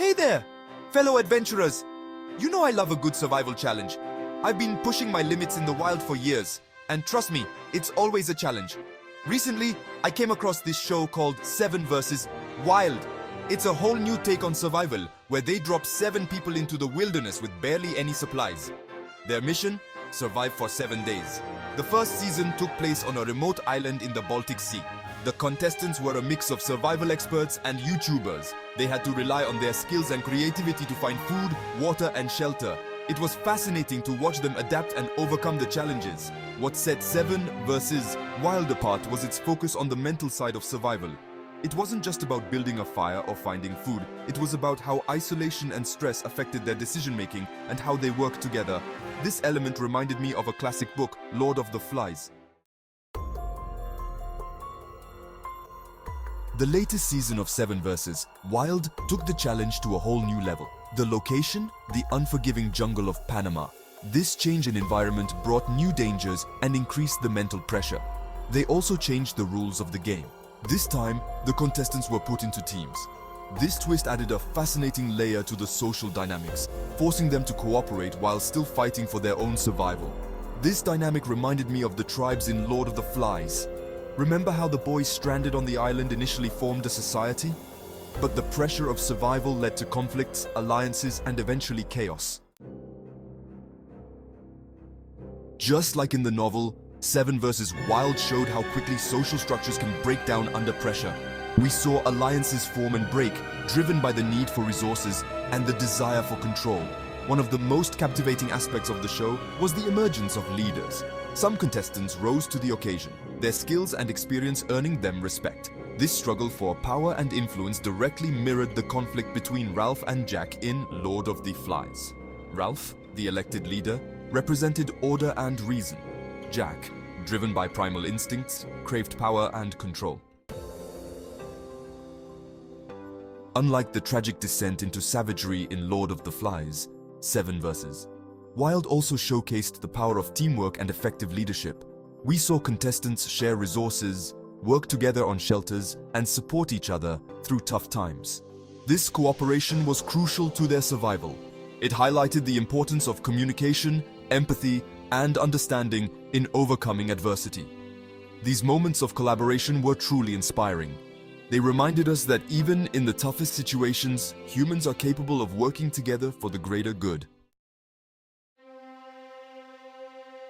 Hey there, fellow adventurers. You know I love a good survival challenge. I've been pushing my limits in the wild for years, and trust me, it's always a challenge. Recently, I came across this show called 7 vs. Wild. It's a whole new take on survival, where they drop 7 people into the wilderness with barely any supplies. Their mission? Survive for 7 days. The first season took place on a remote island in the Baltic Sea. The contestants were a mix of survival experts and YouTubers. They had to rely on their skills and creativity to find food, water, and shelter. It was fascinating to watch them adapt and overcome the challenges. What set 7 vs. Wild apart was its focus on the mental side of survival. It wasn't just about building a fire or finding food. It was about how isolation and stress affected their decision-making and how they worked together. This element reminded me of a classic book, Lord of the Flies. The latest season of 7 vs. Wild took the challenge to a whole new level. The location? The unforgiving jungle of Panama. This change in environment brought new dangers and increased the mental pressure. They also changed the rules of the game. This time, the contestants were put into teams. This twist added a fascinating layer to the social dynamics, forcing them to cooperate while still fighting for their own survival. This dynamic reminded me of the tribes in Lord of the Flies. Remember how the boys stranded on the island initially formed a society? But the pressure of survival led to conflicts, alliances, and eventually chaos. Just like in the novel, 7 vs. Wild showed how quickly social structures can break down under pressure. We saw alliances form and break, driven by the need for resources and the desire for control. One of the most captivating aspects of the show was the emergence of leaders. Some contestants rose to the occasion, their skills and experience earning them respect. This struggle for power and influence directly mirrored the conflict between Ralph and Jack in Lord of the Flies. Ralph, the elected leader, represented order and reason. Jack, driven by primal instincts, craved power and control. Unlike the tragic descent into savagery in Lord of the Flies, 7 vs. Wild also showcased the power of teamwork and effective leadership. We saw contestants share resources, work together on shelters, and support each other through tough times. This cooperation was crucial to their survival. It highlighted the importance of communication, empathy, and understanding in overcoming adversity. These moments of collaboration were truly inspiring. They reminded us that even in the toughest situations, humans are capable of working together for the greater good.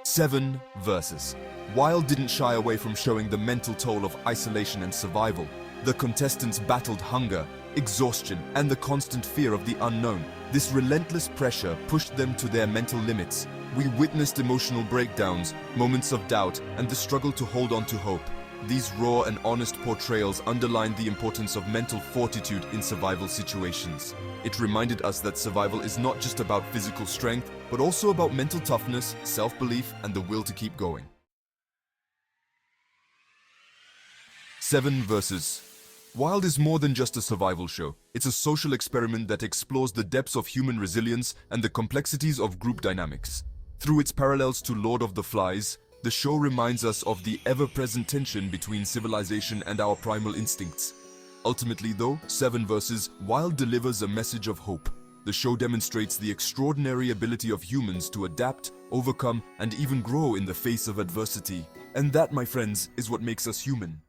7 vs. Wild didn't shy away from showing the mental toll of isolation and survival. The contestants battled hunger, exhaustion, and the constant fear of the unknown. This relentless pressure pushed them to their mental limits. We witnessed emotional breakdowns, moments of doubt, and the struggle to hold on to hope. These raw and honest portrayals underlined the importance of mental fortitude in survival situations. It reminded us that survival is not just about physical strength, but also about mental toughness, self-belief, and the will to keep going. 7 vs. Wild is more than just a survival show. It's a social experiment that explores the depths of human resilience and the complexities of group dynamics. Through its parallels to Lord of the Flies, the show reminds us of the ever-present tension between civilization and our primal instincts. Ultimately though, 7 vs. Wild delivers a message of hope. The show demonstrates the extraordinary ability of humans to adapt, overcome, and even grow in the face of adversity. And that, my friends, is what makes us human.